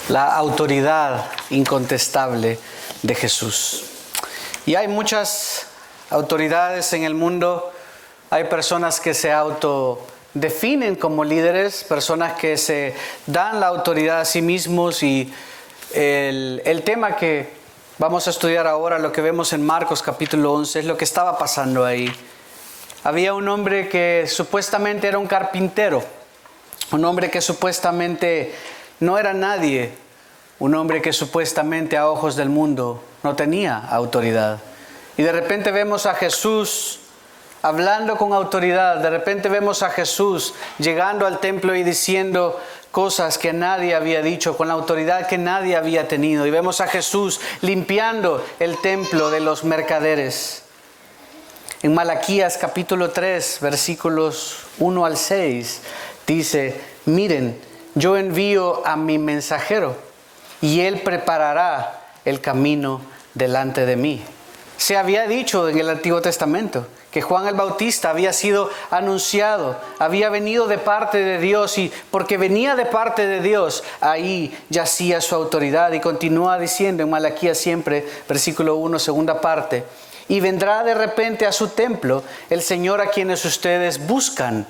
la autoridad incontestable de Jesús. Y hay muchas autoridades en el mundo. Hay personas que se autodefinen como líderes, personas que se dan la autoridad a sí mismos. Y el tema que vamos a estudiar ahora, lo que vemos en Marcos capítulo 11, es lo que estaba pasando ahí. Había un hombre que supuestamente era un carpintero, un hombre que supuestamente no era nadie, un hombre que supuestamente a ojos del mundo no tenía autoridad. Y de repente vemos a Jesús hablando con autoridad, de repente vemos a Jesús llegando al templo y diciendo cosas que nadie había dicho, con la autoridad que nadie había tenido. Y vemos a Jesús limpiando el templo de los mercaderes. En Malaquías capítulo 3, versículos 1 al 6, dice: miren, yo envío a mi mensajero y él preparará el camino delante de mí. Se había dicho en el Antiguo Testamento que Juan el Bautista había sido anunciado, había venido de parte de Dios, y porque venía de parte de Dios, ahí yacía su autoridad. Y continúa diciendo en Malaquías siempre, versículo 1, segunda parte: y vendrá de repente a su templo el Señor a quienes ustedes buscan.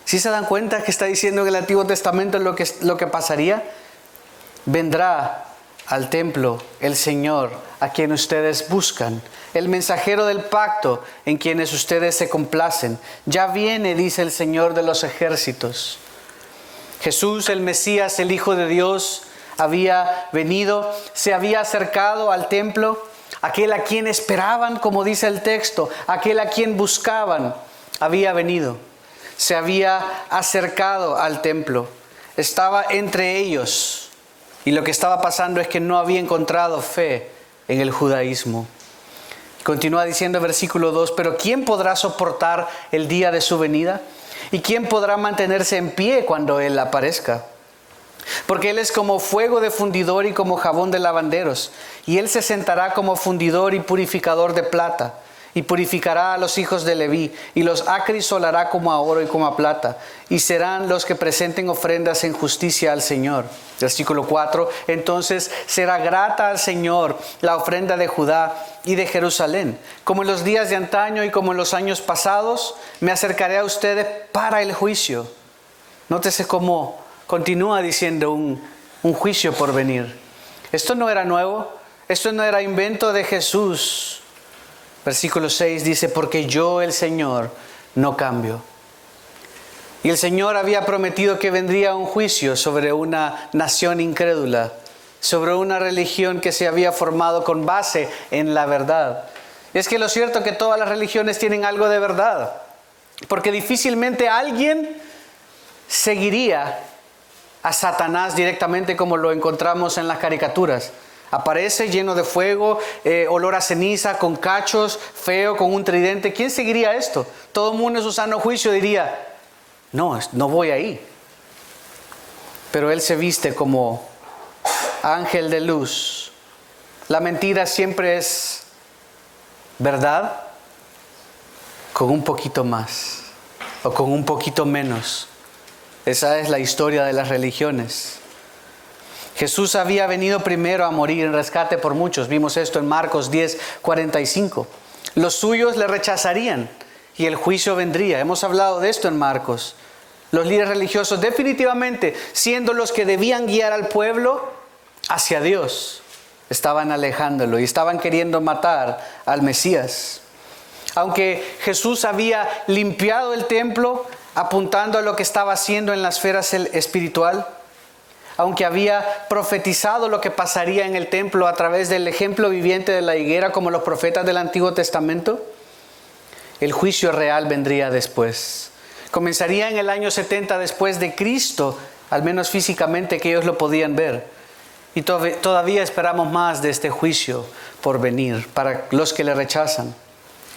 ¿Sí se dan cuenta que está diciendo en el Antiguo Testamento lo que pasaría? Vendrá al templo el Señor a quien ustedes buscan, el mensajero del pacto en quienes ustedes se complacen. Ya viene, dice el Señor de los ejércitos. Jesús, el Mesías, el Hijo de Dios, había venido, se había acercado al templo. Aquel a quien esperaban, como dice el texto, aquel a quien buscaban, había venido. Se había acercado al templo. Estaba entre ellos. Y lo que estaba pasando es que no había encontrado fe en el judaísmo. Continúa diciendo versículo 2: pero ¿quién podrá soportar el día de su venida? ¿Y quién podrá mantenerse en pie cuando Él aparezca? Porque Él es como fuego de fundidor y como jabón de lavanderos. Y Él se sentará como fundidor y purificador de plata. Y purificará a los hijos de Leví, y los acrisolará como a oro y como a plata. Y serán los que presenten ofrendas en justicia al Señor. Versículo 4: entonces será grata al Señor la ofrenda de Judá y de Jerusalén. Como en los días de antaño y como en los años pasados, me acercaré a ustedes para el juicio. Nótese cómo continúa diciendo un juicio por venir. Esto no era nuevo, esto no era invento de Jesús. Versículo 6 dice: porque yo, el Señor, no cambio. Y el Señor había prometido que vendría un juicio sobre una nación incrédula, sobre una religión que se había formado con base en la verdad. Y es que lo cierto es que todas las religiones tienen algo de verdad, porque difícilmente alguien seguiría a Satanás directamente como lo encontramos en las caricaturas. Aparece lleno de fuego, olor a ceniza, con cachos, feo, con un tridente. ¿Quién seguiría esto? Todo el mundo en su sano juicio diría: no voy ahí. Pero Él se viste como ángel de luz. La mentira siempre es verdad con un poquito más o con un poquito menos. Esa es la historia de las religiones. Jesús había venido primero a morir en rescate por muchos. Vimos esto en Marcos 10:45. Los suyos le rechazarían y el juicio vendría. Hemos hablado de esto en Marcos. Los líderes religiosos definitivamente, siendo los que debían guiar al pueblo hacia Dios, estaban alejándolo y estaban queriendo matar al Mesías. Aunque Jesús había limpiado el templo apuntando a lo que estaba haciendo en la esfera espiritual, aunque había profetizado lo que pasaría en el templo a través del ejemplo viviente de la higuera como los profetas del Antiguo Testamento, el juicio real vendría después. Comenzaría en el año 70 después de Cristo, al menos físicamente, que ellos lo podían ver. Y todavía esperamos más de este juicio por venir para los que le rechazan.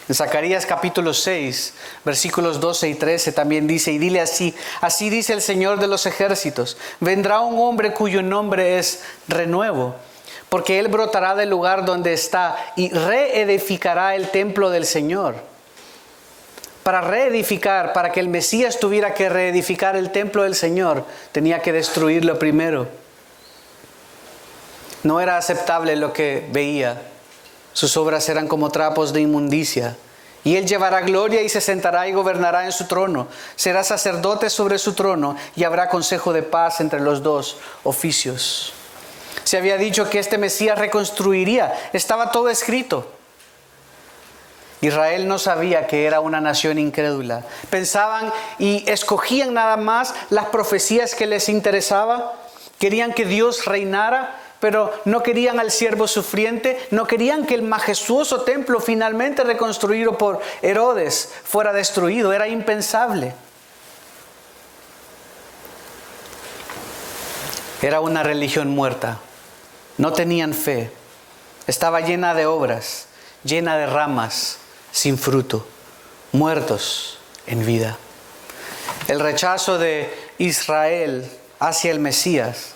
En Zacarías capítulo 6, versículos 12 y 13 también dice: y dile así dice el Señor de los ejércitos: vendrá un hombre cuyo nombre es Renuevo, porque él brotará del lugar donde está y reedificará el templo del Señor. Para reedificar, para que el Mesías tuviera que reedificar el templo del Señor, tenía que destruirlo primero. No era aceptable lo que veía. Sus obras eran como trapos de inmundicia. Y él llevará gloria y se sentará y gobernará en su trono. Será sacerdote sobre su trono y habrá consejo de paz entre los dos oficios. Se había dicho que este Mesías reconstruiría. Estaba todo escrito. Israel no sabía que era una nación incrédula. Pensaban y escogían nada más las profecías que les interesaba. Querían que Dios reinara, pero no querían al siervo sufriente, no querían que el majestuoso templo finalmente reconstruido por Herodes fuera destruido. Era impensable. Era una religión muerta. No tenían fe. Estaba llena de obras, llena de ramas, sin fruto, muertos en vida. El rechazo de Israel hacia el Mesías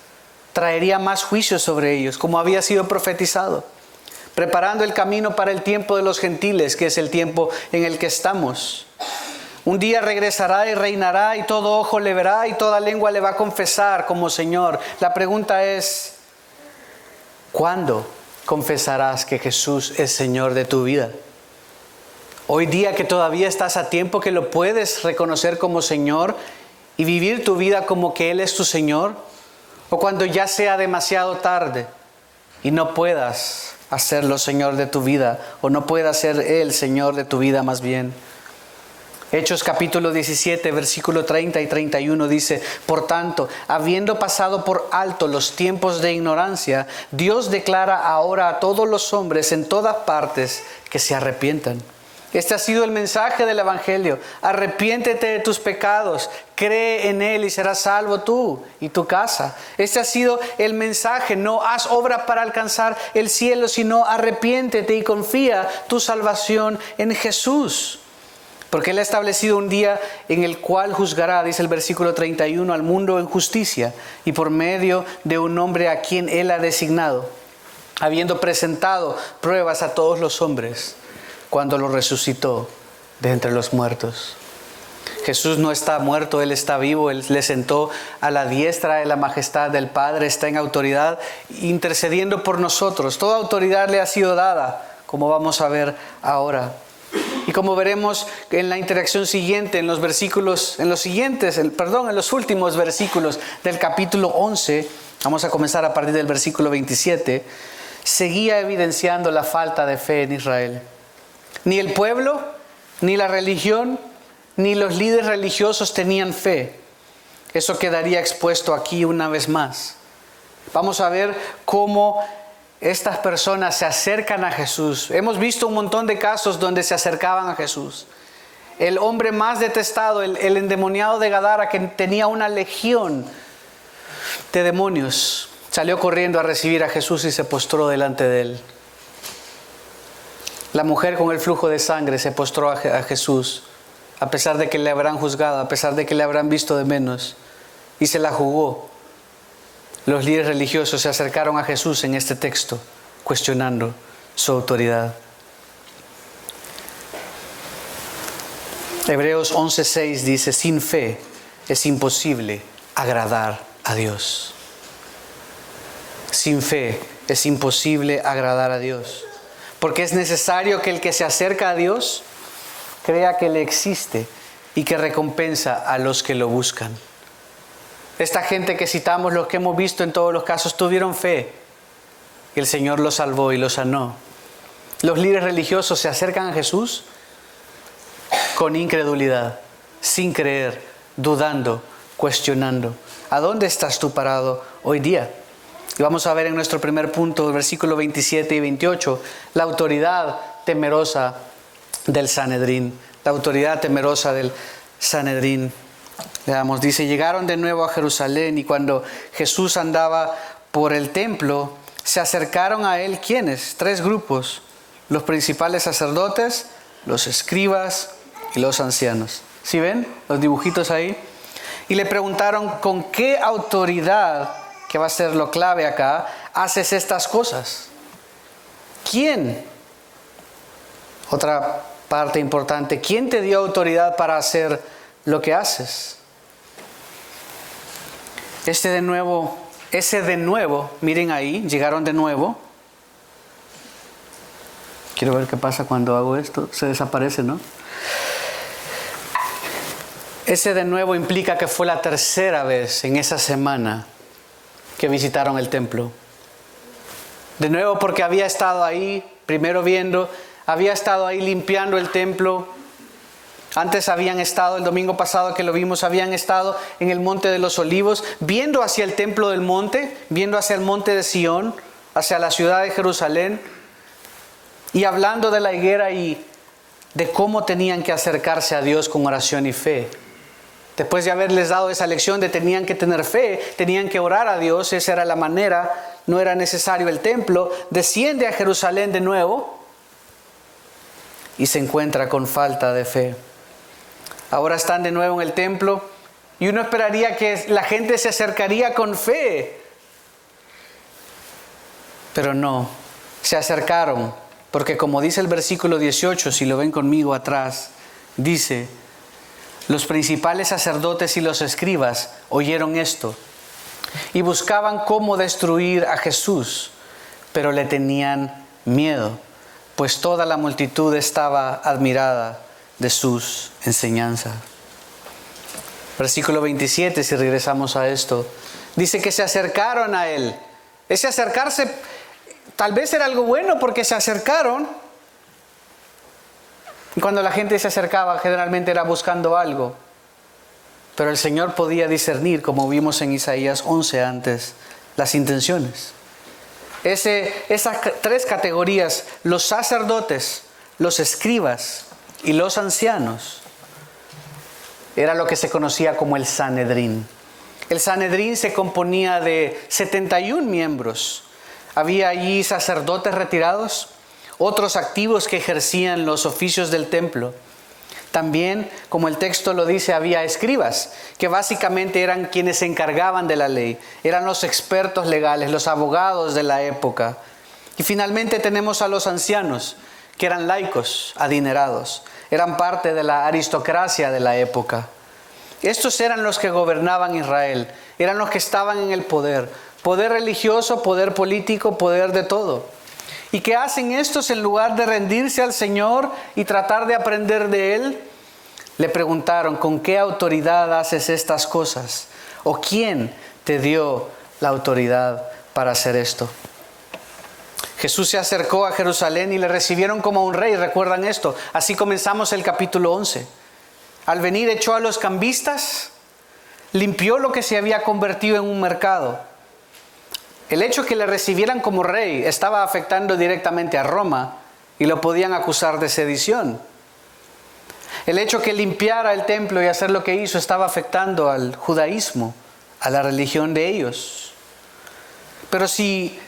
traería más juicio sobre ellos, como había sido profetizado, preparando el camino para el tiempo de los gentiles, que es el tiempo en el que estamos. Un día regresará y reinará, y todo ojo le verá y toda lengua le va a confesar como Señor. La pregunta es, ¿cuándo confesarás que Jesús es Señor de tu vida? Hoy día, que todavía estás a tiempo, que lo puedes reconocer como Señor y vivir tu vida como que Él es tu Señor. O cuando ya sea demasiado tarde y no puedas hacerlo Señor de tu vida, o no pueda ser Él Señor de tu vida más bien. Hechos capítulo 17, versículo 30 y 31 dice: por tanto, habiendo pasado por alto los tiempos de ignorancia, Dios declara ahora a todos los hombres en todas partes que se arrepientan. Este ha sido el mensaje del Evangelio. Arrepiéntete de tus pecados, cree en Él y serás salvo tú y tu casa. Este ha sido el mensaje. No haz obra para alcanzar el cielo, sino arrepiéntete y confía tu salvación en Jesús. Porque Él ha establecido un día en el cual juzgará, dice el versículo 31, al mundo en justicia, y por medio de un hombre a quien Él ha designado, habiendo presentado pruebas a todos los hombres, cuando lo resucitó de entre los muertos. Jesús no está muerto, Él está vivo. Él le sentó a la diestra de la majestad del Padre, está en autoridad, intercediendo por nosotros. Toda autoridad le ha sido dada, como vamos a ver ahora. Y como veremos en la interacción siguiente, en los últimos versículos del capítulo 11, vamos a comenzar a partir del versículo 27, seguía evidenciando la falta de fe en Israel. Ni el pueblo, ni la religión, ni los líderes religiosos tenían fe. Eso quedaría expuesto aquí una vez más. Vamos a ver cómo estas personas se acercan a Jesús. Hemos visto un montón de casos donde se acercaban a Jesús. El hombre más detestado, el endemoniado de Gadara, que tenía una legión de demonios, salió corriendo a recibir a Jesús y se postró delante de Él. La mujer con el flujo de sangre se postró a Jesús, a pesar de que le habrán juzgado, a pesar de que le habrán visto de menos, y se la jugó. Los líderes religiosos se acercaron a Jesús en este texto, cuestionando su autoridad. Hebreos 11:6 dice: sin fe es imposible agradar a Dios. Sin fe es imposible agradar a Dios. Porque es necesario que el que se acerca a Dios crea que Él existe y que recompensa a los que lo buscan. Esta gente que citamos, los que hemos visto en todos los casos, tuvieron fe. Y el Señor los salvó y los sanó. Los líderes religiosos se acercan a Jesús con incredulidad, sin creer, dudando, cuestionando. ¿A dónde estás tú parado hoy día? Y vamos a ver en nuestro primer punto, versículos 27 y 28, la autoridad temerosa del Sanedrín. La autoridad temerosa del Sanedrín. Veamos, dice: llegaron de nuevo a Jerusalén, y cuando Jesús andaba por el templo, se acercaron a Él, ¿quiénes? 3 grupos: los principales sacerdotes, los escribas y los ancianos. ¿Sí ven los dibujitos ahí? Y le preguntaron: ¿con qué autoridad, que va a ser lo clave acá, haces estas cosas? ¿Quién? Otra parte importante: ¿quién te dio autoridad para hacer lo que haces? Este de nuevo ese de nuevo, miren ahí, llegaron de nuevo. Quiero ver qué pasa cuando hago esto. Se desaparece, ¿no? Ese de nuevo implica que fue la tercera vez en esa semana que visitaron el templo. De nuevo porque había estado ahí, primero viendo, había estado ahí limpiando el templo. Antes habían estado, el domingo pasado que lo vimos, habían estado en el Monte de los Olivos, viendo hacia el templo del monte, viendo hacia el monte de Sión, hacia la ciudad de Jerusalén, y hablando de la higuera y de cómo tenían que acercarse a Dios con oración y fe. Después de haberles dado esa lección de tenían que tener fe, tenían que orar a Dios, esa era la manera, no era necesario el templo, desciende a Jerusalén de nuevo y se encuentra con falta de fe. Ahora están de nuevo en el templo y uno esperaría que la gente se acercaría con fe. Pero no, se acercaron, porque como dice el versículo 18, si lo ven conmigo atrás, dice: los principales sacerdotes y los escribas oyeron esto y buscaban cómo destruir a Jesús, pero le tenían miedo, pues toda la multitud estaba admirada de sus enseñanzas. Versículo 27, si regresamos a esto, dice que se acercaron a él. Ese acercarse tal vez era algo bueno porque se acercaron. Y cuando la gente se acercaba, generalmente era buscando algo. Pero el Señor podía discernir, como vimos en Isaías 11 antes, las intenciones. Esas tres categorías, los sacerdotes, los escribas y los ancianos, era lo que se conocía como el Sanedrín. El Sanedrín se componía de 71 miembros. Había allí sacerdotes retirados, otros activos que ejercían los oficios del templo. También, como el texto lo dice, había escribas, que básicamente eran quienes se encargaban de la ley. Eran los expertos legales, los abogados de la época. Y finalmente tenemos a los ancianos, que eran laicos, adinerados. Eran parte de la aristocracia de la época. Estos eran los que gobernaban Israel. Eran los que estaban en el poder. Poder religioso, poder político, poder de todo. ¿Y qué hacen estos en lugar de rendirse al Señor y tratar de aprender de Él? Le preguntaron: ¿con qué autoridad haces estas cosas? ¿O quién te dio la autoridad para hacer esto? Jesús se acercó a Jerusalén y le recibieron como a un rey. ¿Recuerdan esto? Así comenzamos el capítulo 11. Al venir echó a los cambistas, limpió lo que se había convertido en un mercado. El hecho que le recibieran como rey estaba afectando directamente a Roma y lo podían acusar de sedición. El hecho que limpiara el templo y hacer lo que hizo estaba afectando al judaísmo, a la religión de ellos. Pero si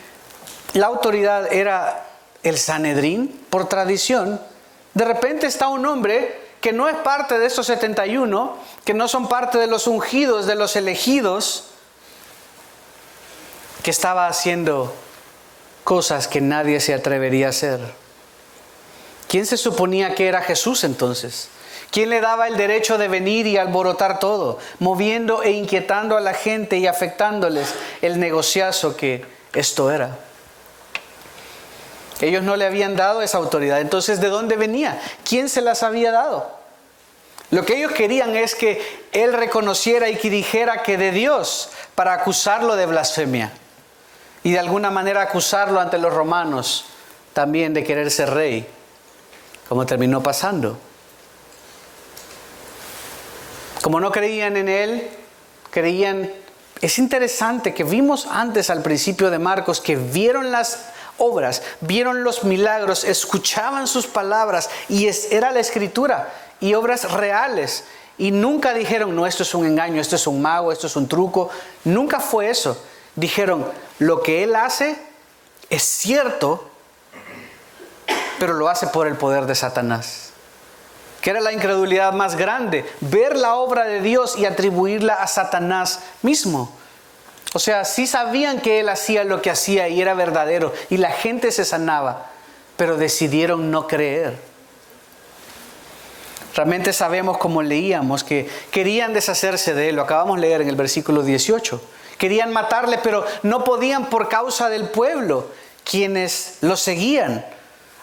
la autoridad era el Sanedrín, por tradición, de repente está un hombre que no es parte de esos 71, que no son parte de los ungidos, de los elegidos, que estaba haciendo cosas que nadie se atrevería a hacer. ¿Quién se suponía que era Jesús entonces? ¿Quién le daba el derecho de venir y alborotar todo, moviendo e inquietando a la gente y afectándoles el negociazo que esto era? Ellos no le habían dado esa autoridad. Entonces, ¿de dónde venía? ¿Quién se las había dado? Lo que ellos querían es que él reconociera y que dijera que de Dios, para acusarlo de blasfemia. Y de alguna manera acusarlo ante los romanos también de querer ser rey, como terminó pasando. Como no creían en él, creían... Es interesante que vimos antes al principio de Marcos que vieron las obras, vieron los milagros, escuchaban sus palabras y era la escritura y obras reales. Y nunca dijeron: no, esto es un engaño, esto es un mago, esto es un truco. Nunca fue eso. Dijeron: lo que él hace es cierto, pero lo hace por el poder de Satanás. Que era la incredulidad más grande, ver la obra de Dios y atribuirla a Satanás mismo. O sea, sí sabían que él hacía lo que hacía y era verdadero y la gente se sanaba, pero decidieron no creer. Realmente sabemos, como leíamos, que querían deshacerse de él. Lo acabamos de leer en el versículo 18. Querían matarle, pero no podían por causa del pueblo, quienes lo seguían.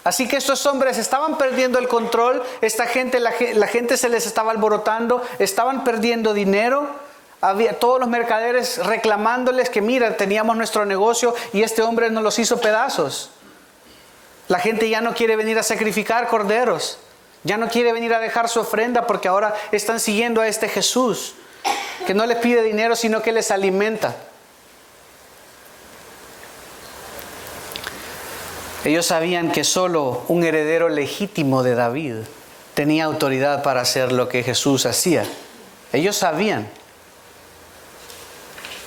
Así que estos hombres estaban perdiendo el control, la gente se les estaba alborotando, estaban perdiendo dinero. Había todos los mercaderes reclamándoles que mira, teníamos nuestro negocio y este hombre nos los hizo pedazos. La gente ya no quiere venir a sacrificar corderos, ya no quiere venir a dejar su ofrenda porque ahora están siguiendo a este Jesús, que no les pide dinero sino que les alimenta. Ellos sabían que solo un heredero legítimo de David tenía autoridad para hacer lo que Jesús hacía. Ellos sabían.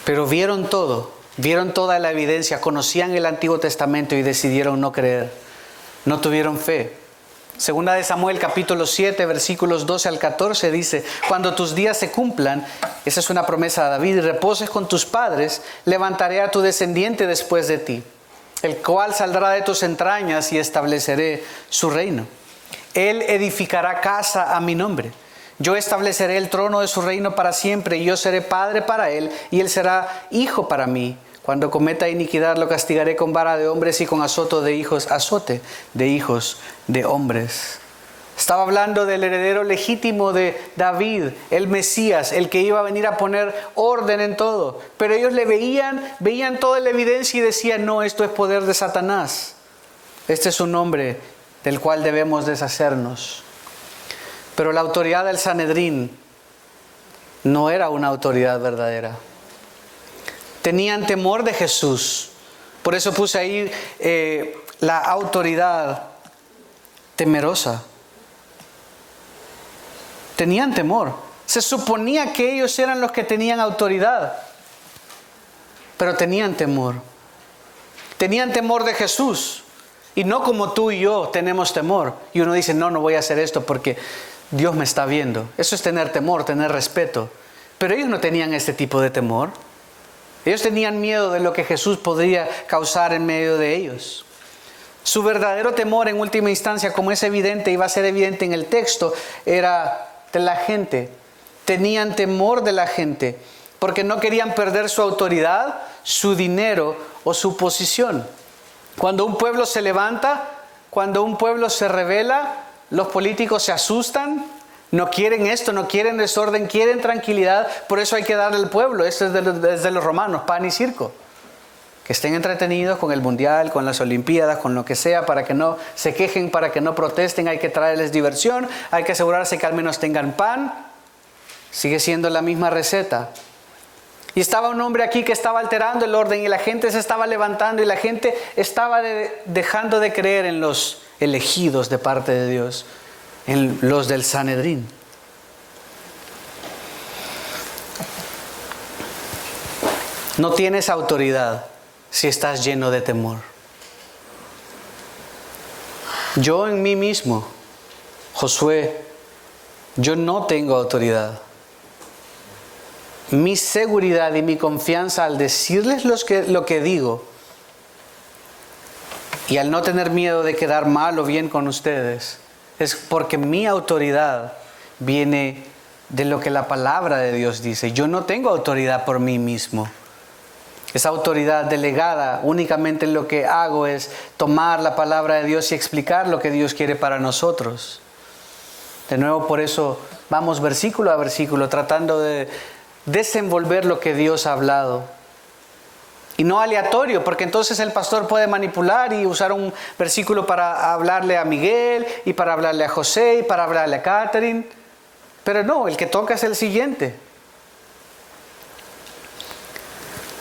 Pero vieron todo, vieron toda la evidencia, conocían el Antiguo Testamento y decidieron no creer. No tuvieron fe. Segunda de Samuel capítulo 7 versículos 12 al 14 dice: cuando tus días se cumplan, esa es una promesa de David, y reposes con tus padres, levantaré a tu descendiente después de ti, el cual saldrá de tus entrañas y estableceré su reino. Él edificará casa a mi nombre. Yo estableceré el trono de su reino para siempre, y yo seré padre para él, y él será hijo para mí. Cuando cometa iniquidad lo castigaré con vara de hombres y con azote de hijos de hombres. Estaba hablando del heredero legítimo de David, el Mesías, el que iba a venir a poner orden en todo. Pero ellos le veían toda la evidencia y decían: no, esto es poder de Satanás. Este es un hombre del cual debemos deshacernos. Pero la autoridad del Sanedrín no era una autoridad verdadera. Tenían temor de Jesús. Por eso puse ahí la autoridad temerosa. Tenían temor. Se suponía que ellos eran los que tenían autoridad, pero tenían temor. Tenían temor de Jesús. Y no como tú y yo tenemos temor. Y uno dice: no voy a hacer esto porque Dios me está viendo. Eso es tener temor, tener respeto. Pero ellos no tenían este tipo de temor. Ellos tenían miedo de lo que Jesús podría causar en medio de ellos. Su verdadero temor, en última instancia, como es evidente y va a ser evidente en el texto, era de la gente. Tenían temor de la gente porque no querían perder su autoridad, su dinero o su posición. Cuando un pueblo se levanta, cuando un pueblo se rebela, los políticos se asustan. No quieren esto, no quieren desorden, quieren tranquilidad. Por eso hay que darle al pueblo, esto es desde los romanos, pan y circo. Que estén entretenidos con el mundial, con las olimpiadas, con lo que sea, para que no se quejen, para que no protesten. Hay que traerles diversión, hay que asegurarse que al menos tengan pan. Sigue siendo la misma receta. Y estaba un hombre aquí que estaba alterando el orden y la gente se estaba levantando y la gente estaba dejando de creer en los elegidos de parte de Dios, en los del Sanedrín. No tienes autoridad si estás lleno de temor. Yo en mí mismo, Josué, yo no tengo autoridad. Mi seguridad y mi confianza al decirles lo que digo y al no tener miedo de quedar mal o bien con ustedes, es porque mi autoridad viene de lo que la palabra de Dios dice. Yo no tengo autoridad por mí mismo. Esa autoridad delegada, únicamente lo que hago es tomar la palabra de Dios y explicar lo que Dios quiere para nosotros. De nuevo, por eso vamos versículo a versículo tratando de desenvolver lo que Dios ha hablado. Y no aleatorio, porque entonces el pastor puede manipular y usar un versículo para hablarle a Miguel, y para hablarle a José, y para hablarle a Catherine. Pero no, el que toca es el siguiente.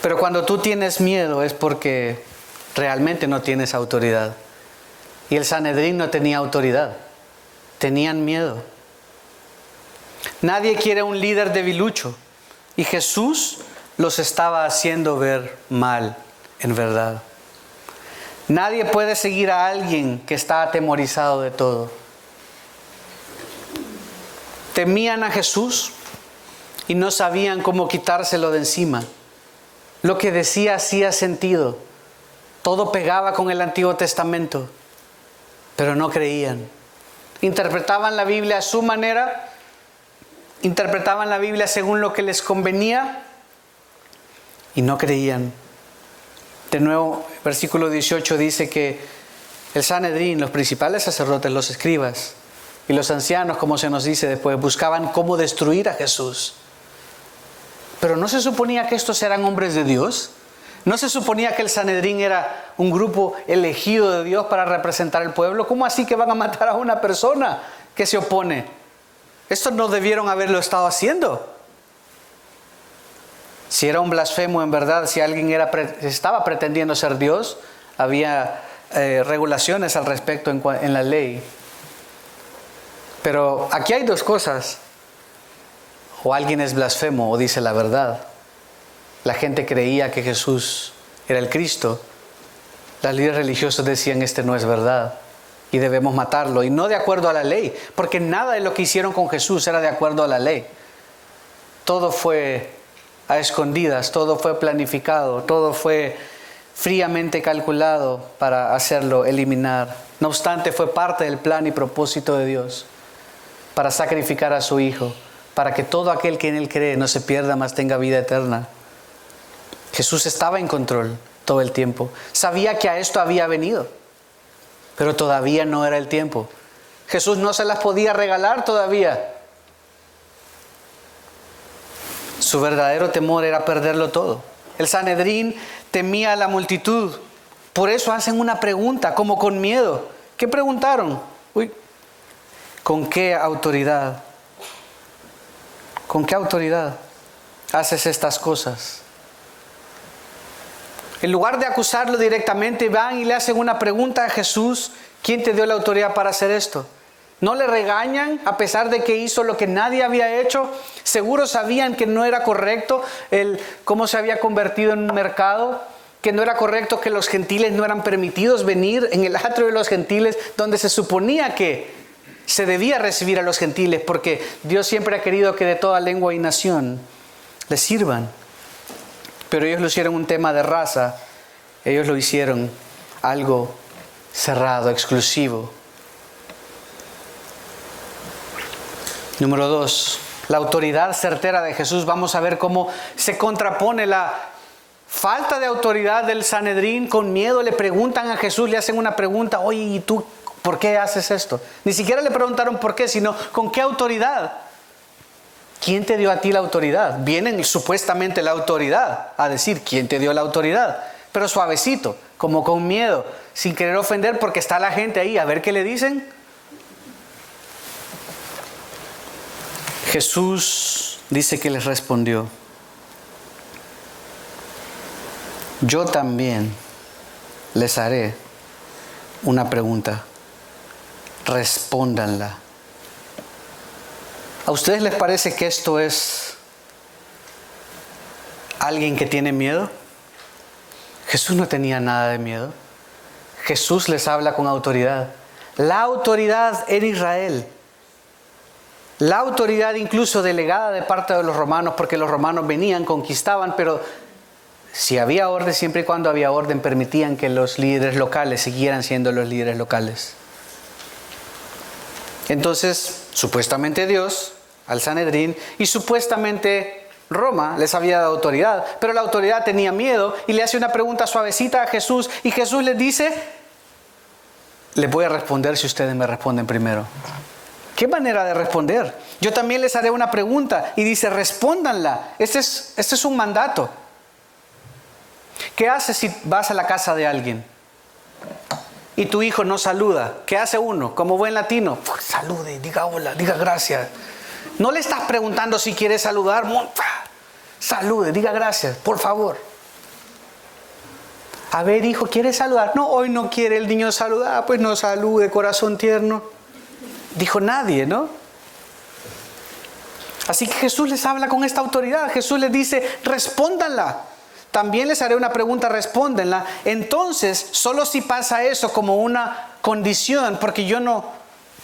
Pero cuando tú tienes miedo es porque realmente no tienes autoridad. Y el Sanedrín no tenía autoridad. Tenían miedo. Nadie quiere un líder debilucho. Y Jesús los estaba haciendo ver mal, en verdad. Nadie puede seguir a alguien que está atemorizado de todo. Temían a Jesús y no sabían cómo quitárselo de encima. Lo que decía hacía sentido. Todo pegaba con el Antiguo Testamento, pero no creían. Interpretaban la Biblia a su manera, interpretaban la Biblia según lo que les convenía y no creían. De nuevo, versículo 18 dice que el Sanedrín, los principales sacerdotes, los escribas y los ancianos, como se nos dice después, buscaban cómo destruir a Jesús. Pero ¿no se suponía que estos eran hombres de Dios? ¿No se suponía que el Sanedrín era un grupo elegido de Dios para representar al pueblo? ¿Cómo así que van a matar a una persona que se opone? Estos no debieron haberlo estado haciendo. Si era un blasfemo en verdad, si alguien estaba pretendiendo ser Dios, había regulaciones al respecto en la ley. Pero aquí hay dos cosas. O alguien es blasfemo o dice la verdad. La gente creía que Jesús era el Cristo. Los líderes religiosos decían, este no es verdad y debemos matarlo. Y no de acuerdo a la ley, porque nada de lo que hicieron con Jesús era de acuerdo a la ley. Todo fue a escondidas, todo fue planificado, todo fue fríamente calculado para hacerlo eliminar. No obstante, fue parte del plan y propósito de Dios para sacrificar a su Hijo, para que todo aquel que en Él cree no se pierda, mas tenga vida eterna. Jesús estaba en control todo el tiempo. Sabía que a esto había venido, pero todavía no era el tiempo. Jesús no se las podía regalar todavía. Su verdadero temor era perderlo todo. El Sanedrín temía a la multitud. Por eso hacen una pregunta, como con miedo. ¿Qué preguntaron? ¿Con qué autoridad? ¿Con qué autoridad haces estas cosas? En lugar de acusarlo directamente, van y le hacen una pregunta a Jesús. ¿Quién te dio la autoridad para hacer esto? No le regañan a pesar de que hizo lo que nadie había hecho. Seguro sabían que no era correcto cómo se había convertido en un mercado, que no era correcto que los gentiles no eran permitidos venir en el atrio de los gentiles, donde se suponía que se debía recibir a los gentiles, porque Dios siempre ha querido que de toda lengua y nación le sirvan. Pero ellos lo hicieron un tema de raza, ellos lo hicieron algo cerrado, exclusivo. Número 2, la autoridad certera de Jesús. Vamos a ver cómo se contrapone la falta de autoridad del Sanedrín. Con miedo le preguntan a Jesús, le hacen una pregunta: oye, ¿y tú por qué haces esto? Ni siquiera le preguntaron por qué, sino ¿con qué autoridad? ¿Quién te dio a ti la autoridad? Vienen supuestamente la autoridad a decir, ¿quién te dio la autoridad? Pero suavecito, como con miedo, sin querer ofender, porque está la gente ahí. A ver qué le dicen. Jesús dice que les respondió: yo también les haré una pregunta. Respóndanla. ¿A ustedes les parece que esto es alguien que tiene miedo? Jesús no tenía nada de miedo. Jesús les habla con autoridad. La autoridad en Israel. La autoridad incluso delegada de parte de los romanos, porque los romanos venían, conquistaban, pero si había orden, siempre y cuando había orden, permitían que los líderes locales siguieran siendo los líderes locales. Entonces, supuestamente Dios, al Sanedrín, y supuestamente Roma les había dado autoridad, pero la autoridad tenía miedo y le hace una pregunta suavecita a Jesús, y Jesús les dice: les voy a responder si ustedes me responden primero. ¿Qué manera de responder? Yo también les haré una pregunta, y dice: respóndanla. Este es un mandato. ¿Qué haces si vas a la casa de alguien y tu hijo no saluda? ¿Qué hace uno? Como buen latino, salude, diga hola, diga gracias. No le estás preguntando si quiere saludar. Salude, diga gracias, por favor. A ver, hijo, ¿quieres saludar? No, hoy no quiere el niño saludar. Pues no salude, corazón tierno. Dijo nadie, ¿no? Así que Jesús les habla con esta autoridad. Jesús les dice: respóndanla. También les haré una pregunta, respóndenla. Entonces, solo si pasa eso como una condición, porque yo no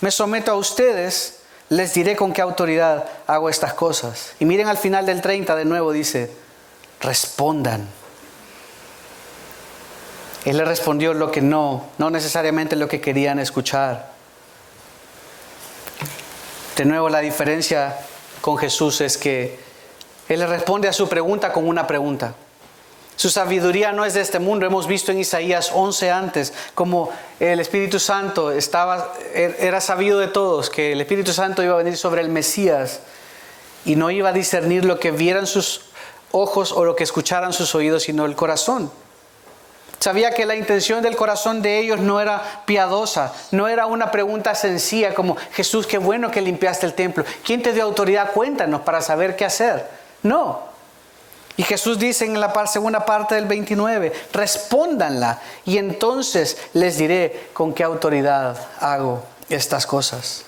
me someto a ustedes, les diré con qué autoridad hago estas cosas. Y miren al final del 30 de nuevo dice: respondan. Él les respondió lo que no necesariamente lo que querían escuchar. De nuevo, la diferencia con Jesús es que Él le responde a su pregunta con una pregunta. Su sabiduría no es de este mundo. Hemos visto en Isaías 11 antes como el Espíritu Santo era sabido de todos, que el Espíritu Santo iba a venir sobre el Mesías y no iba a discernir lo que vieran sus ojos o lo que escucharan sus oídos, sino el corazón. Sabía que la intención del corazón de ellos no era piadosa, no era una pregunta sencilla como: Jesús, qué bueno que limpiaste el templo. ¿Quién te dio autoridad? Cuéntanos para saber qué hacer. No. Y Jesús dice en la segunda parte del 29, respóndanla y entonces les diré con qué autoridad hago estas cosas.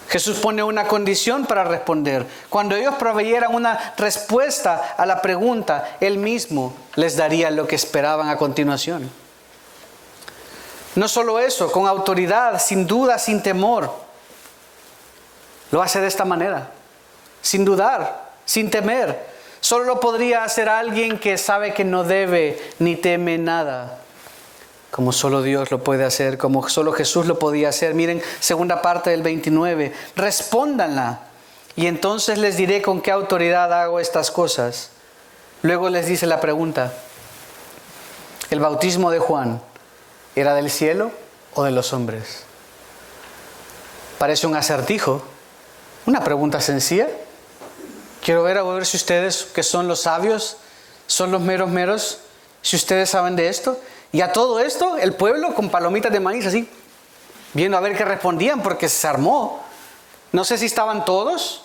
Jesús pone una condición para responder. Cuando ellos proveyeran una respuesta a la pregunta, Él mismo les daría lo que esperaban a continuación. No solo eso, con autoridad, sin duda, sin temor. Lo hace de esta manera, sin dudar, sin temer. Solo lo podría hacer alguien que sabe que no debe ni teme nada, como solo Dios lo puede hacer, como solo Jesús lo podía hacer. Miren, segunda parte del 29, respóndanla y entonces les diré con qué autoridad hago estas cosas. Luego les dice la pregunta: ¿el bautismo de Juan era del cielo o de los hombres? Parece un acertijo, una pregunta sencilla. Quiero ver si ustedes, que son los sabios, son los meros, si ustedes saben de esto. Y a todo esto, el pueblo con palomitas de maíz así, viendo a ver qué respondían, porque se armó. No sé si estaban todos,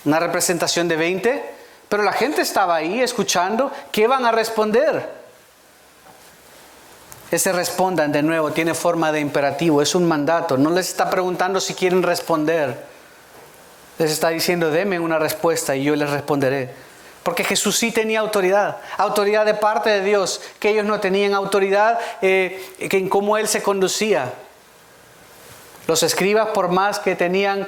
una representación de 20, pero la gente estaba ahí escuchando. ¿Qué van a responder? Ese respondan, de nuevo, tiene forma de imperativo, es un mandato. No les está preguntando si quieren responder. Les está diciendo: denme una respuesta y yo les responderé. Porque Jesús sí tenía autoridad de parte de Dios, que ellos no tenían autoridad en cómo Él se conducía. Los escribas, por más que tenían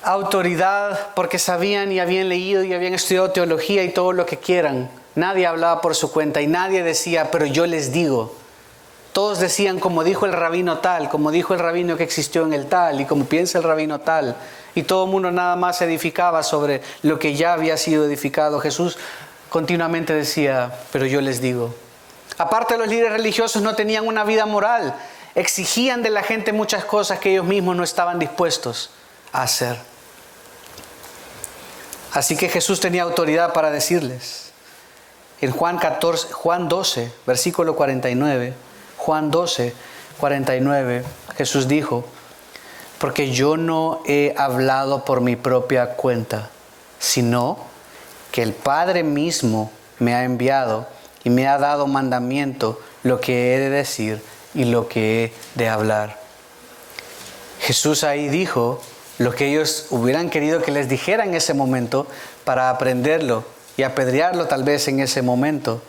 autoridad, porque sabían y habían leído y habían estudiado teología y todo lo que quieran, nadie hablaba por su cuenta y nadie decía: pero yo les digo. Todos decían como dijo el rabino tal, como dijo el rabino que existió en el tal y como piensa el rabino tal. Y todo el mundo nada más edificaba sobre lo que ya había sido edificado. Jesús continuamente decía: pero yo les digo. Aparte, los líderes religiosos no tenían una vida moral. Exigían de la gente muchas cosas que ellos mismos no estaban dispuestos a hacer. Así que Jesús tenía autoridad para decirles. En Juan 12, versículo 49, Juan 12, 49, Jesús dijo: porque yo no he hablado por mi propia cuenta, sino que el Padre mismo me ha enviado y me ha dado mandamiento lo que he de decir y lo que he de hablar. Jesús ahí dijo lo que ellos hubieran querido que les dijera en ese momento para aprenderlo y apedrearlo tal vez en ese momento,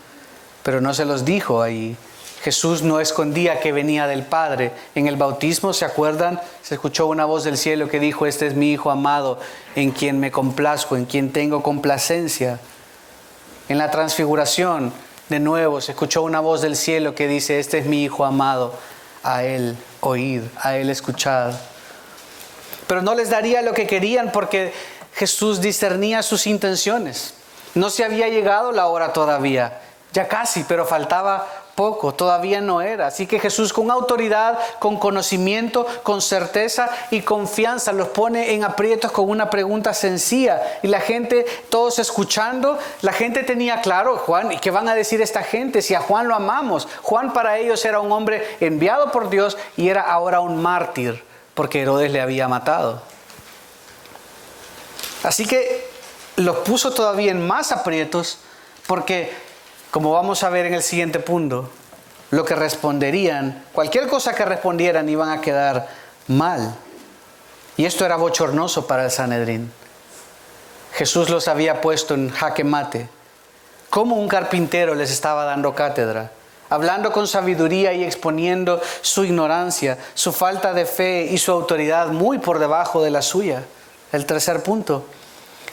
pero no se los dijo ahí. Jesús no escondía que venía del Padre. En el bautismo, ¿se acuerdan? Se escuchó una voz del cielo que dijo: este es mi Hijo amado, en quien me complazco, en quien tengo complacencia. En la transfiguración, de nuevo, se escuchó una voz del cielo que dice: este es mi Hijo amado, a Él oíd, a Él escuchad. Pero no les daría lo que querían porque Jesús discernía sus intenciones. No se había llegado la hora todavía, ya casi, pero faltaba poco, todavía no era. Así que Jesús, con autoridad, con conocimiento, con certeza y confianza, los pone en aprietos con una pregunta sencilla. Y la gente, todos escuchando, la gente tenía claro: Juan, ¿y qué van a decir esta gente si a Juan lo amamos? Juan para ellos era un hombre enviado por Dios y era ahora un mártir porque Herodes le había matado. Así que los puso todavía en más aprietos porque, como vamos a ver en el siguiente punto, lo que responderían, cualquier cosa que respondieran, iban a quedar mal. Y esto era bochornoso para el Sanedrín. Jesús los había puesto en jaque mate. Como un carpintero les estaba dando cátedra, hablando con sabiduría y exponiendo su ignorancia, su falta de fe y su autoridad muy por debajo de la suya. El tercer punto,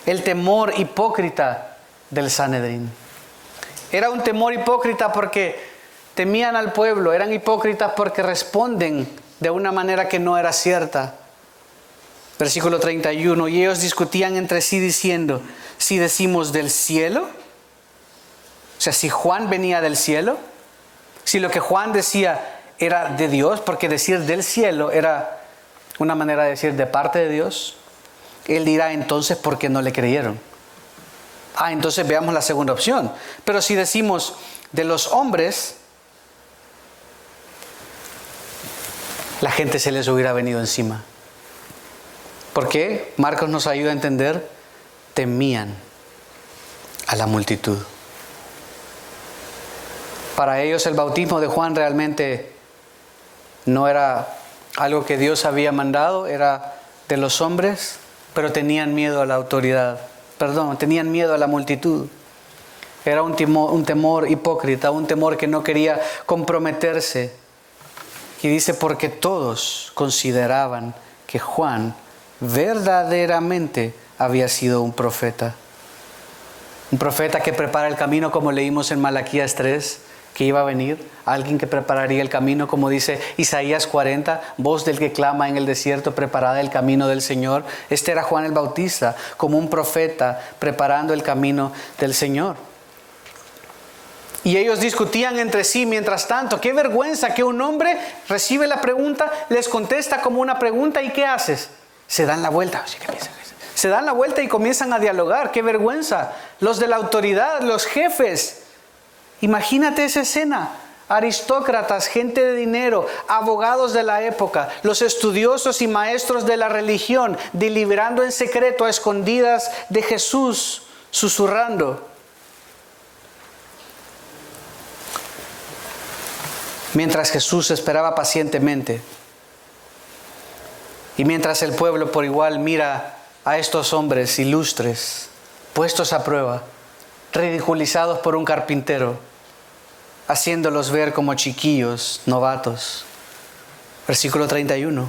el temor hipócrita del Sanedrín. Era un temor hipócrita porque temían al pueblo, eran hipócritas porque responden de una manera que no era cierta. Versículo 31, y ellos discutían entre sí diciendo: si decimos del cielo, O sea, si Juan venía del cielo, si lo que Juan decía era de Dios, porque decir del cielo era una manera de decir de parte de Dios, él dirá entonces ¿por qué no le creyeron? Entonces veamos la segunda opción. Pero si decimos de los hombres, la gente se les hubiera venido encima. ¿Por qué? Marcos nos ayuda a entender, temían a la multitud. Para ellos el bautismo de Juan realmente no era algo que Dios había mandado, era de los hombres, pero tenían miedo a la autoridad. Tenían miedo a la multitud. Era un temor hipócrita, un temor que no quería comprometerse. Y dice, porque todos consideraban que Juan verdaderamente había sido un profeta. Un profeta que prepara el camino, como leímos en Malaquías 3, que iba a venir. Alguien que prepararía el camino, como dice Isaías 40, voz del que clama en el desierto, preparad el camino del Señor. Este era Juan el Bautista, como un profeta preparando el camino del Señor. Y ellos discutían entre sí. Mientras tanto, qué vergüenza que un hombre recibe la pregunta, les contesta como una pregunta, ¿y qué haces? Se dan la vuelta. Se dan la vuelta y comienzan a dialogar. ¡Qué vergüenza! Los de la autoridad, los jefes. Imagínate esa escena. Aristócratas, gente de dinero, abogados de la época, los estudiosos y maestros de la religión, deliberando en secreto a escondidas de Jesús, susurrando. Mientras Jesús esperaba pacientemente y mientras el pueblo por igual mira a estos hombres ilustres, puestos a prueba, ridiculizados por un carpintero, haciéndolos ver como chiquillos, novatos. Versículo 31.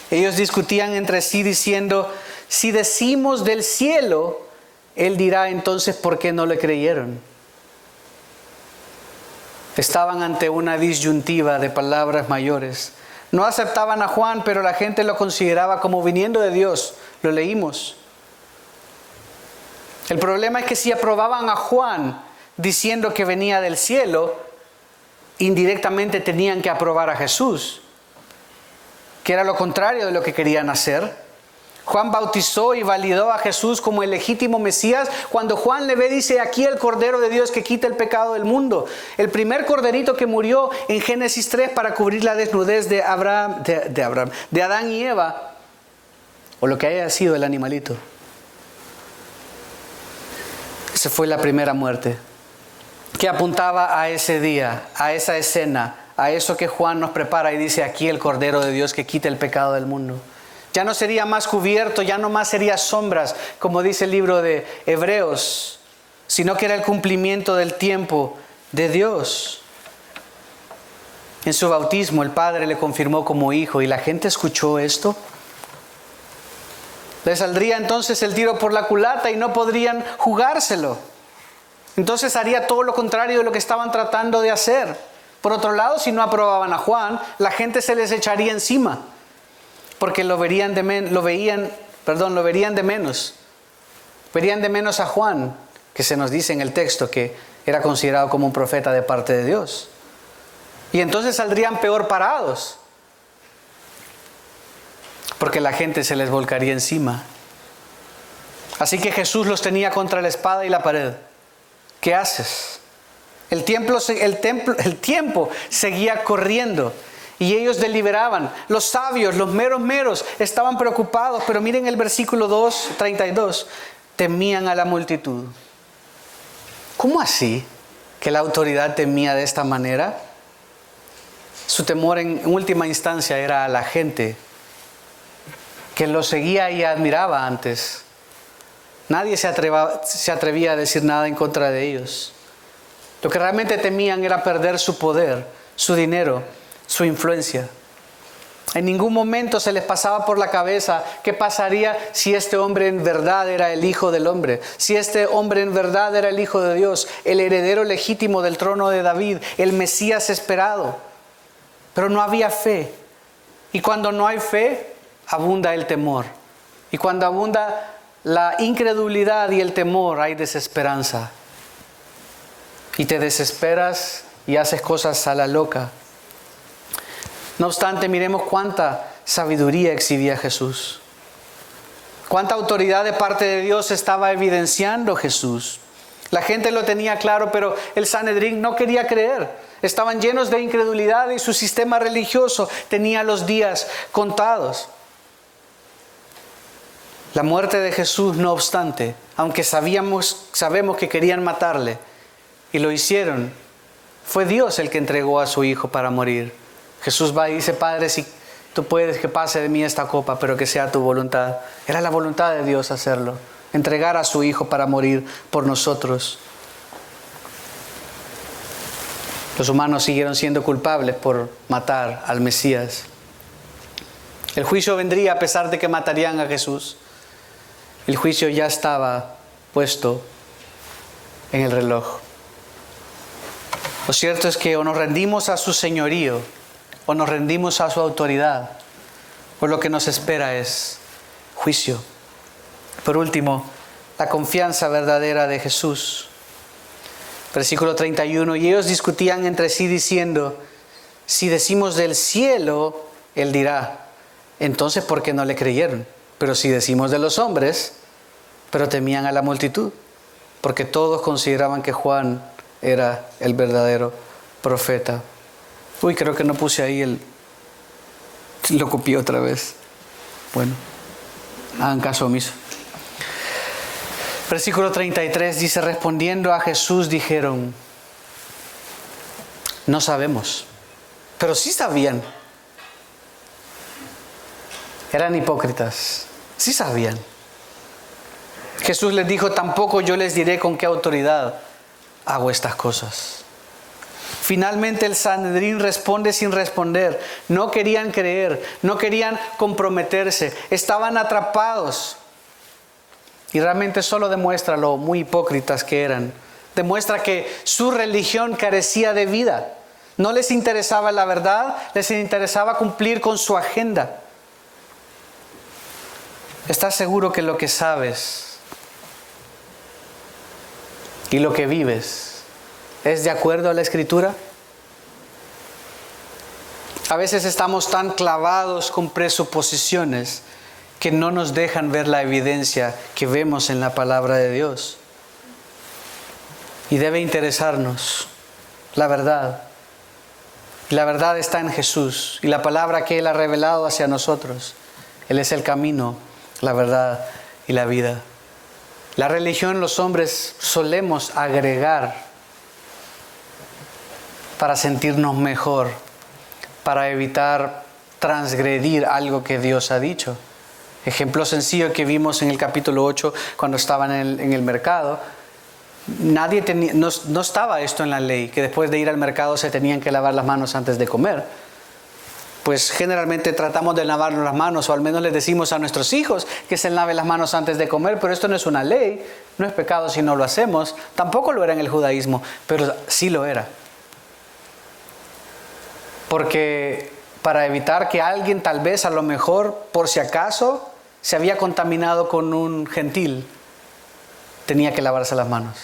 Ellos discutían entre sí diciendo, si decimos del cielo, él dirá entonces ¿por qué no le creyeron? Estaban ante una disyuntiva de palabras mayores. No aceptaban a Juan, pero la gente lo consideraba como viniendo de Dios. Lo leímos. El problema es que si aprobaban a Juan diciendo que venía del cielo, indirectamente tenían que aprobar a Jesús, que era lo contrario de lo que querían hacer. Juan bautizó y validó a Jesús como el legítimo Mesías. Cuando Juan le ve, dice, aquí el Cordero de Dios que quita el pecado del mundo. El primer corderito que murió en Génesis 3 para cubrir la desnudez de Adán y Eva, o lo que haya sido el animalito. Esa fue la primera muerte, que apuntaba a ese día, a esa escena, a eso que Juan nos prepara y dice, aquí el Cordero de Dios que quita el pecado del mundo. Ya no sería más cubierto, ya no más sería sombras, como dice el libro de Hebreos, sino que era el cumplimiento del tiempo de Dios. En su bautismo el Padre le confirmó como hijo y la gente escuchó esto. Le saldría entonces el tiro por la culata y no podrían jugárselo. Entonces haría todo lo contrario de lo que estaban tratando de hacer. Por otro lado, si no aprobaban a Juan, la gente se les echaría encima. Porque lo verían de menos. Verían de menos a Juan, que se nos dice en el texto que era considerado como un profeta de parte de Dios. Y entonces saldrían peor parados, porque la gente se les volcaría encima. Así que Jesús los tenía contra la espada y la pared. ¿Qué haces? El tiempo seguía corriendo. Y ellos deliberaban. Los sabios, los meros, estaban preocupados. Pero miren el versículo 32. Temían a la multitud. ¿Cómo así que la autoridad temía de esta manera? Su temor en última instancia era a la gente que lo seguía y admiraba antes. Nadie se atrevía a decir nada en contra de ellos. Lo que realmente temían era perder su poder, su dinero, su influencia. En ningún momento se les pasaba por la cabeza qué pasaría si este hombre en verdad era el Hijo del Hombre, si este hombre en verdad era el Hijo de Dios, el heredero legítimo del trono de David, el Mesías esperado. Pero no había fe. Y cuando no hay fe, abunda el temor. Y cuando abunda la incredulidad y el temor, hay desesperanza. y te desesperas y haces cosas a la loca. No obstante, miremos cuánta sabiduría exhibía Jesús. Cuánta autoridad de parte de Dios estaba evidenciando Jesús. La gente lo tenía claro, pero el Sanedrín no quería creer. Estaban llenos de incredulidad y su sistema religioso tenía los días contados. La muerte de Jesús, no obstante, aunque sabemos que querían matarle y lo hicieron, fue Dios el que entregó a su Hijo para morir. Jesús va y dice: Padre, si tú puedes, que pase de mí esta copa, pero que sea tu voluntad. Era la voluntad de Dios hacerlo, entregar a su Hijo para morir por nosotros. Los humanos siguieron siendo culpables por matar al Mesías. El juicio vendría a pesar de que matarían a Jesús. El juicio ya estaba puesto en el reloj. Lo cierto es que o nos rendimos a su señorío o nos rendimos a su autoridad, pues lo que nos espera es juicio. Por último, la confianza verdadera de Jesús. Versículo 31, y ellos discutían entre sí diciendo: si decimos del cielo, Él dirá, entonces ¿por qué no le creyeron? Pero si decimos de los hombres, pero temían a la multitud, porque todos consideraban que Juan era el verdadero profeta. Uy, creo que no puse ahí lo copié otra vez. Bueno, hagan caso omiso. Versículo 33 dice: respondiendo a Jesús dijeron: no sabemos. Pero sí sabían. Eran hipócritas. Sí sabían. Jesús les dijo: tampoco yo les diré con qué autoridad hago estas cosas. Finalmente el Sanedrín responde sin responder. No querían creer, no querían comprometerse, estaban atrapados. Y realmente solo demuestra lo muy hipócritas que eran. Demuestra que su religión carecía de vida. No les interesaba la verdad, les interesaba cumplir con su agenda. ¿Estás seguro que lo que sabes y lo que vives es de acuerdo a la Escritura? A veces estamos tan clavados con presuposiciones que no nos dejan ver la evidencia que vemos en la palabra de Dios. Y debe interesarnos la verdad. La verdad está en Jesús y la palabra que Él ha revelado hacia nosotros. Él es el camino, la verdad y la vida. La religión, los hombres solemos agregar para sentirnos mejor, para evitar transgredir algo que Dios ha dicho. Ejemplo sencillo que vimos en el capítulo 8 cuando estaban en el mercado. No estaba esto en la ley, que después de ir al mercado se tenían que lavar las manos antes de comer. Pues generalmente tratamos de lavarnos las manos, o al menos les decimos a nuestros hijos que se laven las manos antes de comer, pero esto no es una ley, no es pecado si no lo hacemos. Tampoco lo era en el judaísmo, pero sí lo era. Porque para evitar que alguien, tal vez, a lo mejor, por si acaso, se había contaminado con un gentil, tenía que lavarse las manos.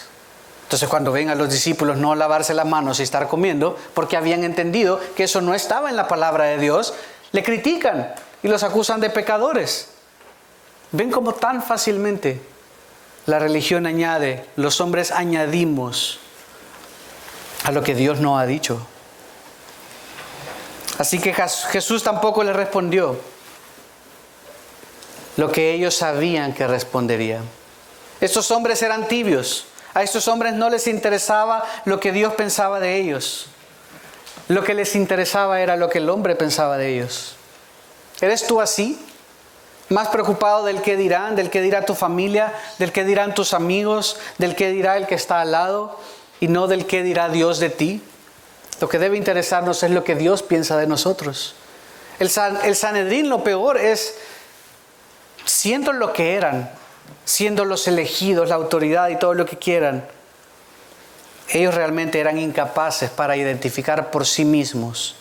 Entonces cuando ven a los discípulos no lavarse las manos y estar comiendo, porque habían entendido que eso no estaba en la palabra de Dios, le critican y los acusan de pecadores. Ven cómo tan fácilmente la religión añade, los hombres añadimos a lo que Dios no ha dicho. Así que Jesús tampoco les respondió lo que ellos sabían que respondería. Estos hombres eran tibios. A estos hombres no les interesaba lo que Dios pensaba de ellos. Lo que les interesaba era lo que el hombre pensaba de ellos. ¿Eres tú así? ¿Más preocupado del qué dirán, del qué dirá tu familia, del qué dirán tus amigos, del qué dirá el que está al lado y no del qué dirá Dios de ti? Lo que debe interesarnos es lo que Dios piensa de nosotros. El Sanedrín, lo peor es, siendo lo que eran, siendo los elegidos, la autoridad y todo lo que quieran, ellos realmente eran incapaces para identificar por sí mismos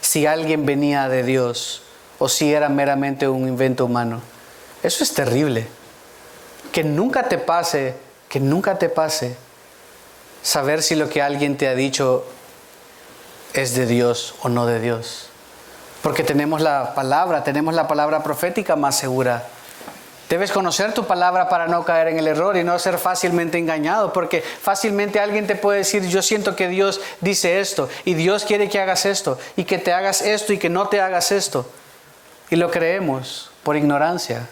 si alguien venía de Dios o si era meramente un invento humano. Eso es terrible. Que nunca te pase saber si lo que alguien te ha dicho es de Dios o no de Dios. Porque tenemos la palabra profética más segura. Debes conocer tu palabra para no caer en el error y no ser fácilmente engañado, porque fácilmente alguien te puede decir, yo siento que Dios dice esto, y Dios quiere que hagas esto, y que te hagas esto, y que no te hagas esto. Y lo creemos por ignorancia.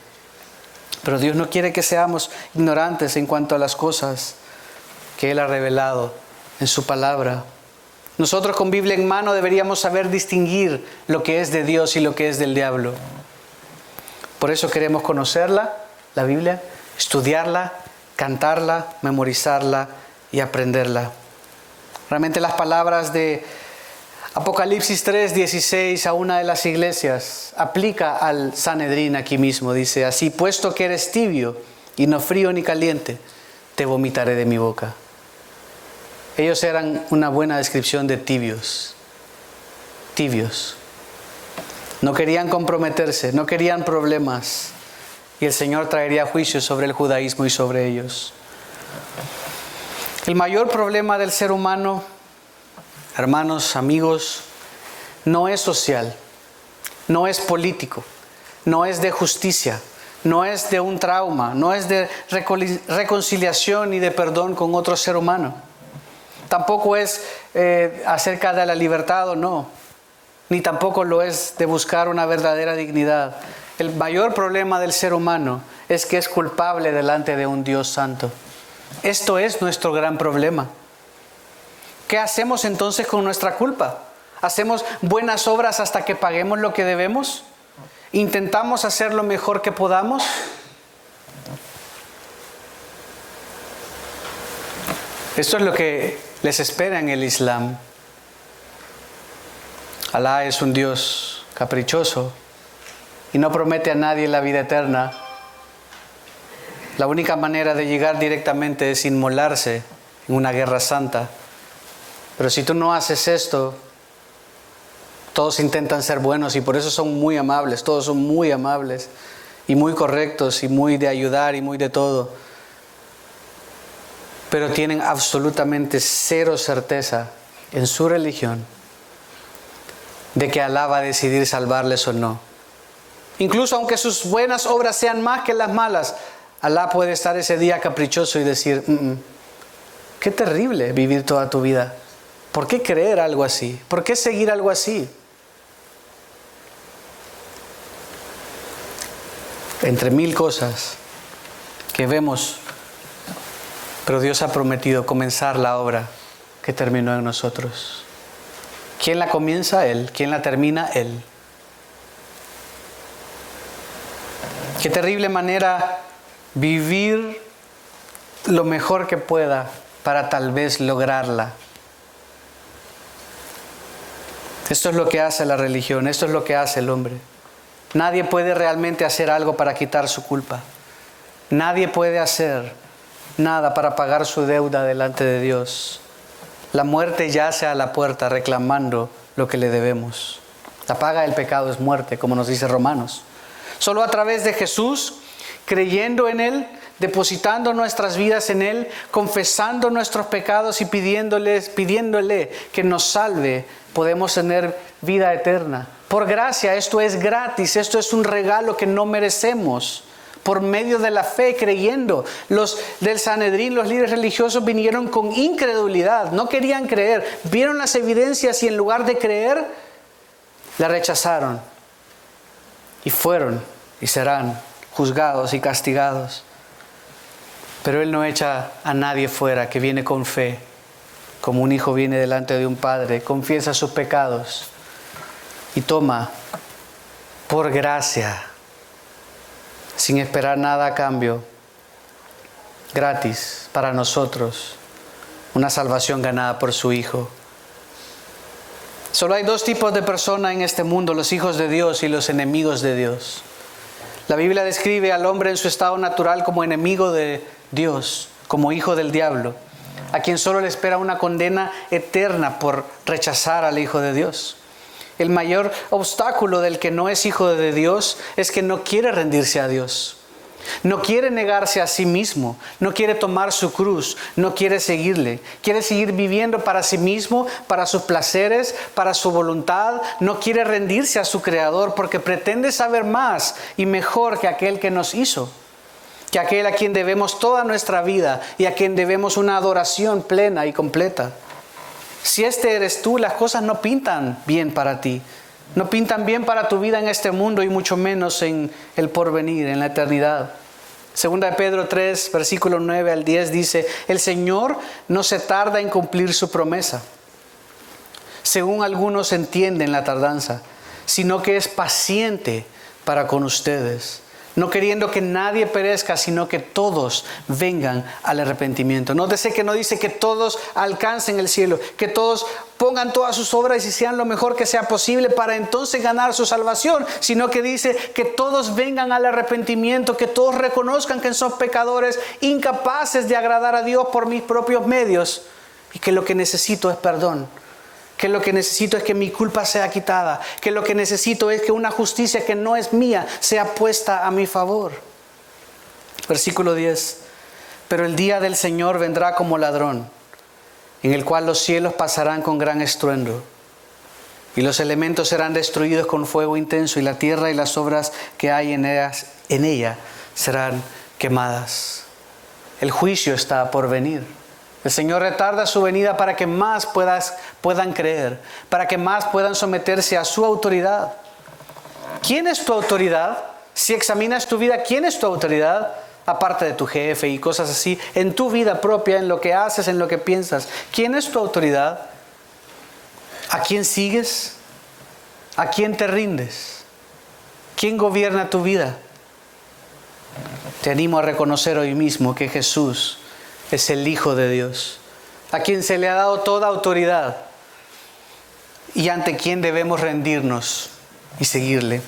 Pero Dios no quiere que seamos ignorantes en cuanto a las cosas que Él ha revelado en su palabra. Nosotros con Biblia en mano deberíamos saber distinguir lo que es de Dios y lo que es del diablo. Por eso queremos conocerla, la Biblia, estudiarla, cantarla, memorizarla y aprenderla. Realmente las palabras de Apocalipsis 3:16 a una de las iglesias aplica al Sanedrín aquí mismo. Dice así: puesto que eres tibio y no frío ni caliente, te vomitaré de mi boca. Ellos eran una buena descripción de tibios. Tibios. No querían comprometerse, no querían problemas. Y el Señor traería juicio sobre el judaísmo y sobre ellos. El mayor problema del ser humano, hermanos, amigos, no es social, no es político, no es de justicia, no es de un trauma, no es de reconciliación ni de perdón con otro ser humano. Tampoco es acerca de la libertad o no. Ni tampoco lo es de buscar una verdadera dignidad. El mayor problema del ser humano es que es culpable delante de un Dios santo. Esto es nuestro gran problema. ¿Qué hacemos entonces con nuestra culpa? ¿Hacemos buenas obras hasta que paguemos lo que debemos? ¿Intentamos hacer lo mejor que podamos? Esto es lo que les espera en el Islam. Alá es un Dios caprichoso y no promete a nadie la vida eterna. La única manera de llegar directamente es inmolarse en una guerra santa. Pero si tú no haces esto, todos intentan ser buenos y por eso son muy amables. Todos son muy amables y muy correctos y muy de ayudar y muy de todo. Pero tienen absolutamente cero certeza en su religión de que Alá va a decidir salvarles o no. Incluso aunque sus buenas obras sean más que las malas, Alá puede estar ese día caprichoso y decir, qué terrible vivir toda tu vida. ¿Por qué creer algo así? ¿Por qué seguir algo así? Entre mil cosas que vemos, pero Dios ha prometido comenzar la obra que terminó en nosotros. ¿Quién la comienza? Él. ¿Quién la termina? Él. Qué terrible manera vivir lo mejor que pueda para tal vez lograrla. Esto es lo que hace la religión, esto es lo que hace el hombre. Nadie puede realmente hacer algo para quitar su culpa. Nadie puede hacer nada para pagar su deuda delante de Dios. La muerte yace a la puerta reclamando lo que le debemos. La paga del pecado es muerte, como nos dice Romanos. Solo a través de Jesús, creyendo en Él, depositando nuestras vidas en Él, confesando nuestros pecados y pidiéndole que nos salve, podemos tener vida eterna. Por gracia, esto es gratis, esto es un regalo que no merecemos. Por medio de la fe, creyendo. Los del Sanedrín, los líderes religiosos, vinieron con incredulidad. No querían creer. Vieron las evidencias y en lugar de creer, la rechazaron. Y fueron y serán juzgados y castigados. Pero Él no echa a nadie fuera que viene con fe. Como un hijo viene delante de un padre, confiesa sus pecados y toma por gracia, sin esperar nada a cambio, gratis para nosotros, una salvación ganada por su Hijo. Solo hay dos tipos de personas en este mundo, los hijos de Dios y los enemigos de Dios. La Biblia describe al hombre en su estado natural como enemigo de Dios, como hijo del diablo, a quien solo le espera una condena eterna por rechazar al Hijo de Dios. El mayor obstáculo del que no es hijo de Dios es que no quiere rendirse a Dios. No quiere negarse a sí mismo, no quiere tomar su cruz, no quiere seguirle. Quiere seguir viviendo para sí mismo, para sus placeres, para su voluntad. No quiere rendirse a su Creador porque pretende saber más y mejor que aquel que nos hizo, que aquel a quien debemos toda nuestra vida y a quien debemos una adoración plena y completa. Si este eres tú, las cosas no pintan bien para ti. No pintan bien para tu vida en este mundo y mucho menos en el porvenir, en la eternidad. Segunda de Pedro 3, versículo 9 al 10 dice: el Señor no se tarda en cumplir su promesa, según algunos entienden la tardanza, sino que es paciente para con ustedes, no queriendo que nadie perezca, sino que todos vengan al arrepentimiento. Nótese que no dice que todos alcancen el cielo, que todos pongan todas sus obras y sean lo mejor que sea posible para entonces ganar su salvación, sino que dice que todos vengan al arrepentimiento, que todos reconozcan que son pecadores, incapaces de agradar a Dios por mis propios medios, y que lo que necesito es perdón. Que lo que necesito es que mi culpa sea quitada, que lo que necesito es que una justicia que no es mía sea puesta a mi favor. Versículo 10. Pero el día del Señor vendrá como ladrón, en el cual los cielos pasarán con gran estruendo, y los elementos serán destruidos con fuego intenso, y la tierra y las obras que hay en ella serán quemadas. El juicio está por venir. El Señor retarda su venida para que más puedan creer, para que más puedan someterse a su autoridad. ¿Quién es tu autoridad? Si examinas tu vida, ¿quién es tu autoridad? Aparte de tu jefe y cosas así, en tu vida propia, en lo que haces, en lo que piensas. ¿Quién es tu autoridad? ¿A quién sigues? ¿A quién te rindes? ¿Quién gobierna tu vida? Te animo a reconocer hoy mismo que Jesús es el Hijo de Dios, a quien se le ha dado toda autoridad y ante quien debemos rendirnos y seguirle.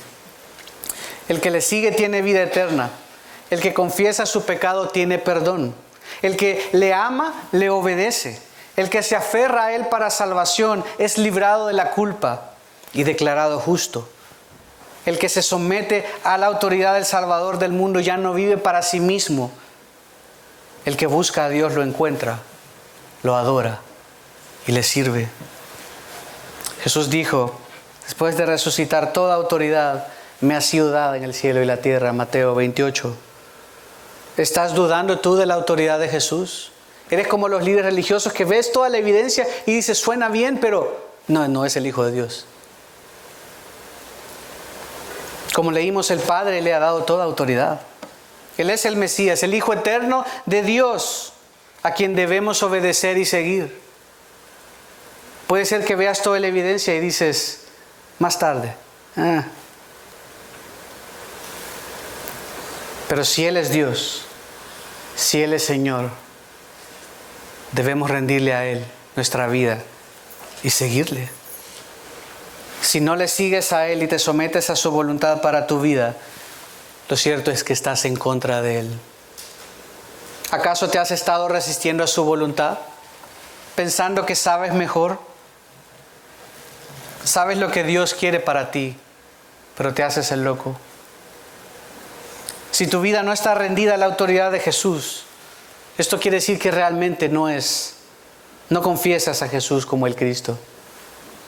El que le sigue tiene vida eterna. El que confiesa su pecado tiene perdón. El que le ama, le obedece. El que se aferra a él para salvación es librado de la culpa y declarado justo. El que se somete a la autoridad del Salvador del mundo ya no vive para sí mismo. El que busca a Dios lo encuentra, lo adora y le sirve. Jesús dijo, después de resucitar, toda autoridad me ha sido dada en el cielo y la tierra. Mateo 28. ¿Estás dudando tú de la autoridad de Jesús? Eres como los líderes religiosos que ves toda la evidencia y dices, suena bien, pero no es el Hijo de Dios. Como leímos, el Padre le ha dado toda autoridad. Él es el Mesías, el Hijo eterno de Dios, a quien debemos obedecer y seguir. Puede ser que veas toda la evidencia y dices, más tarde. Pero si Él es Dios, si Él es Señor, debemos rendirle a Él nuestra vida y seguirle. Si no le sigues a Él y te sometes a su voluntad para tu vida, lo cierto es que estás en contra de Él. ¿Acaso te has estado resistiendo a su voluntad? ¿Pensando que sabes mejor? Sabes lo que Dios quiere para ti, pero te haces el loco. Si tu vida no está rendida a la autoridad de Jesús, esto quiere decir que realmente no confiesas a Jesús como el Cristo.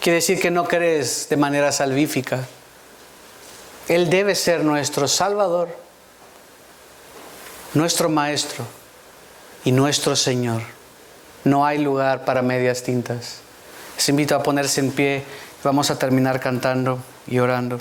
Quiere decir que no crees de manera salvífica. Él debe ser nuestro Salvador, nuestro Maestro y nuestro Señor. No hay lugar para medias tintas. Les invito a ponerse en pie. Vamos a terminar cantando y orando.